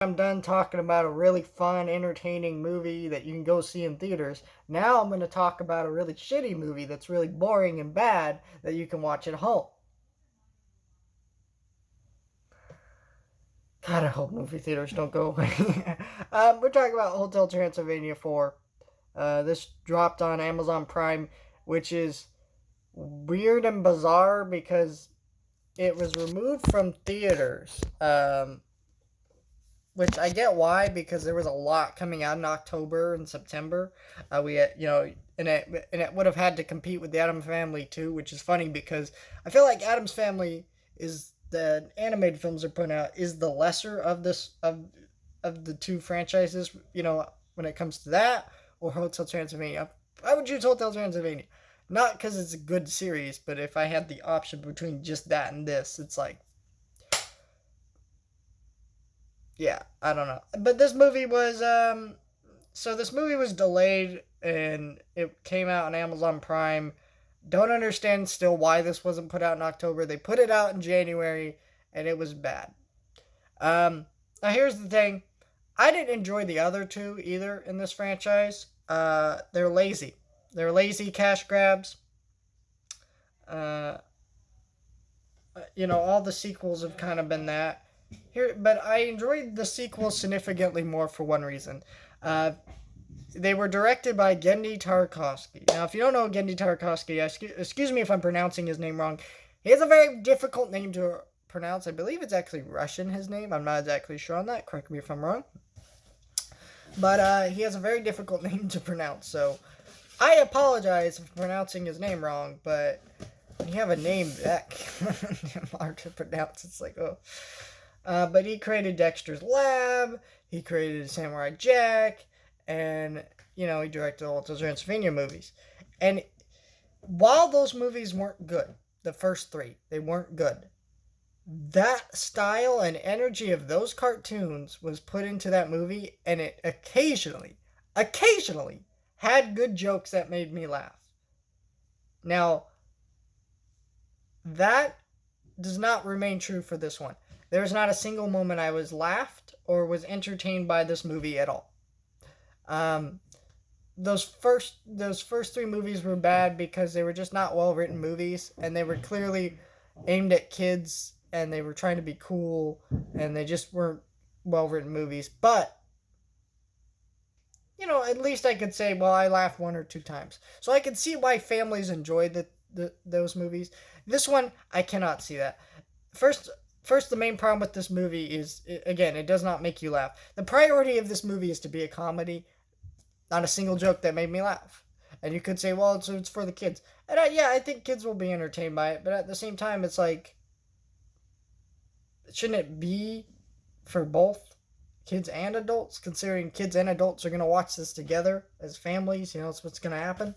I'm done talking about a really fun, entertaining movie that you can go see in theaters. Now I'm going to talk about a really shitty movie that's really boring and bad that you can watch at home. God, I hope movie theaters don't go away. We're talking about Hotel Transylvania 4. This dropped on Amazon Prime, which is weird and bizarre because it was removed from theaters. Which I get why, because there was a lot coming out in October and September. We had, and it would have had to compete with the Addams Family too, which is funny because I feel like Addams Family is the animated films are putting out is the lesser of this of the two franchises. When it comes to that or Hotel Transylvania, I would choose Hotel Transylvania, not because it's a good series, but if I had the option between just that and this, it's like yeah, I don't know. But this movie was delayed and it came out on Amazon Prime. Don't understand still why this wasn't put out in October. They put it out in January and it was bad. Now here's the thing. I didn't enjoy the other two either in this franchise. They're lazy. They're lazy cash grabs. Uh, all the sequels have kind of been that. But I enjoyed the sequels significantly more for one reason. Uh, they were directed by Genndy Tartakovsky. Now, if you don't know Genndy Tartakovsky, excuse me if I'm pronouncing his name wrong. He has a very difficult name to pronounce. I believe it's actually Russian, his name. I'm not exactly sure on that. Correct me if I'm wrong. But he has a very difficult name to pronounce. So I apologize for pronouncing his name wrong, but when you have a name that hard to pronounce, it's like, oh. But he created Dexter's Lab, he created Samurai Jack, and, he directed all those Transylvania movies. And while those movies weren't good, the first three, they weren't good, that style and energy of those cartoons was put into that movie, and it occasionally had good jokes that made me laugh. Now, that does not remain true for this one. There was not a single moment I was laughed or was entertained by this movie at all. Those first three movies were bad because they were just not well written movies, and they were clearly aimed at kids, and they were trying to be cool, and they just weren't well written movies. But at least I could say, well, I laughed one or two times, so I could see why families enjoyed those movies. This one, I cannot see that. First, the main problem with this movie is, again, it does not make you laugh. The priority of this movie is to be a comedy, not a single joke that made me laugh. And you could say, well, it's for the kids. And I think kids will be entertained by it. But at the same time, it's like, shouldn't it be for both kids and adults? Considering kids and adults are going to watch this together as families, it's what's going to happen.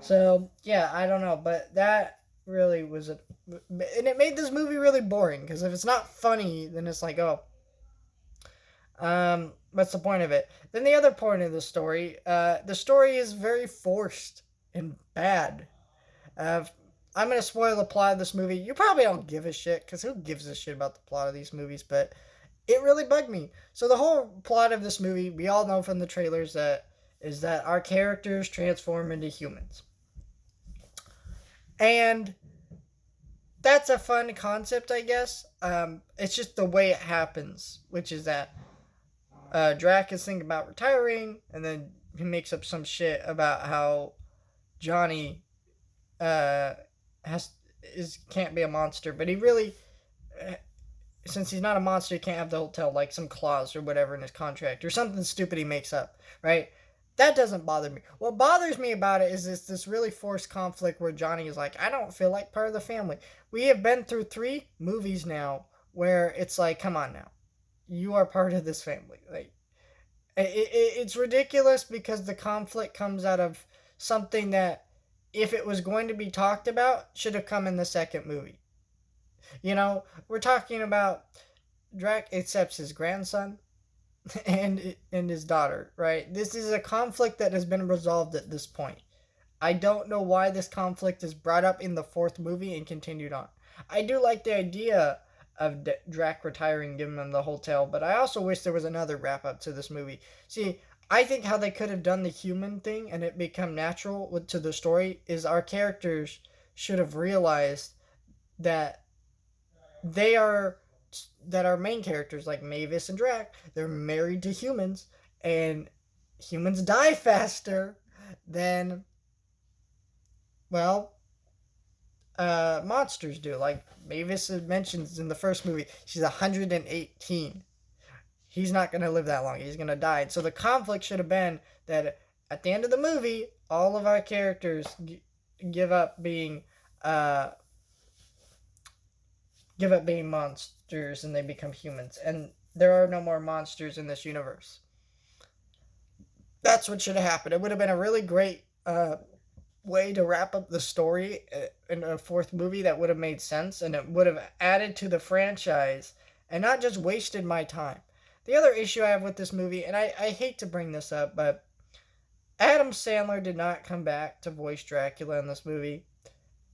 So, yeah, I don't know. But that really was and it made this movie really boring, because if it's not funny, then it's like, oh, what's the point of it? Then the other point of the story is very forced and bad. I'm gonna spoil the plot of this movie. You probably don't give a shit, because who gives a shit about the plot of these movies? But it really bugged me. So the whole plot of this movie, we all know from the trailers, is that our characters transform into humans. And that's a fun concept, I guess. It's just the way it happens, which is that Drac is thinking about retiring, and then he makes up some shit about how Johnny can't be a monster, but he really, since he's not a monster, he can't have the hotel, like some clause or whatever in his contract, or something stupid he makes up, right? That doesn't bother me. What bothers me about it is this really forced conflict where Johnny is like, I don't feel like part of the family. We have been through 3 movies now where it's like, come on now. You are part of this family. Like, it's ridiculous, because the conflict comes out of something that, if it was going to be talked about, should have come in the second movie. We're talking about Drac accepts his grandson and his daughter, right? This is a conflict that has been resolved at this point. I don't know why this conflict is brought up in the 4th movie and continued on. I do like the idea of Drac retiring, giving him the whole tale. But I also wish there was another wrap up to this movie. See, I think how they could have done the human thing and it become natural to the story is our characters should have realized that they are that our main characters like Mavis and Drac, they're married to humans, and humans die faster than, well, monsters do. Like Mavis mentions in the first movie, she's 118. He's not going to live that long. He's going to die. And so the conflict should have been that at the end of the movie, all of our characters give up being monsters and they become humans. And there are no more monsters in this universe. That's what should have happened. It would have been a really great way to wrap up the story in a fourth movie that would have made sense, and it would have added to the franchise and not just wasted my time. The other issue I have with this movie, and I hate to bring this up, but Adam Sandler did not come back to voice Dracula in this movie,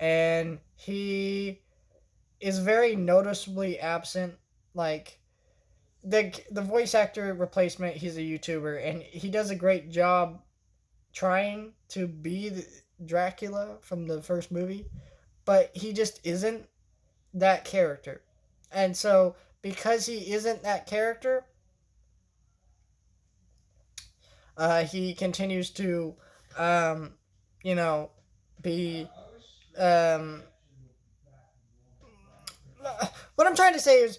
and he is very noticeably absent. Like, the voice actor replacement, he's a YouTuber, and he does a great job trying to be Dracula from the first movie, but he just isn't that character. And so, because he isn't that character, he continues to, you know, be. What I'm trying to say is,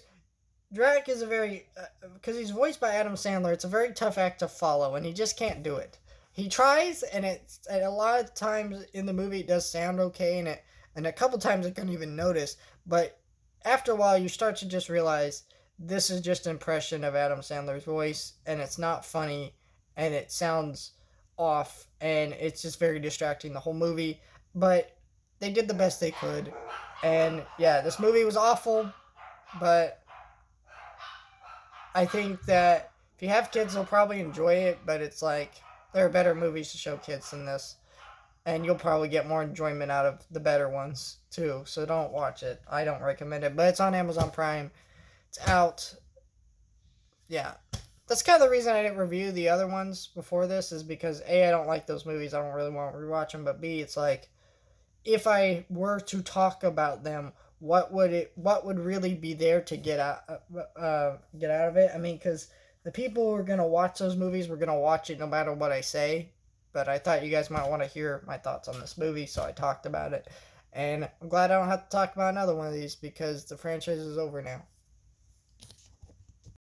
Drac is a very, because he's voiced by Adam Sandler, it's a very tough act to follow, and he just can't do it. He tries, and a lot of times in the movie it does sound okay, and a couple times I couldn't even notice, but after a while you start to just realize this is just an impression of Adam Sandler's voice, and it's not funny, and it sounds off, and it's just very distracting the whole movie, but they did the best they could, and yeah, this movie was awful, but I think that if you have kids, they'll probably enjoy it, but it's like, there are better movies to show kids than this. And you'll probably get more enjoyment out of the better ones, too. So don't watch it. I don't recommend it. But it's on Amazon Prime. It's out. Yeah. That's kind of the reason I didn't review the other ones before this, is because A, I don't like those movies. I don't really want to rewatch them. But B, it's like, if I were to talk about them, what would really be there to get out of it? I mean, because the people who are going to watch those movies were going to watch it no matter what I say. But I thought you guys might want to hear my thoughts on this movie, so I talked about it. And I'm glad I don't have to talk about another one of these because the franchise is over now.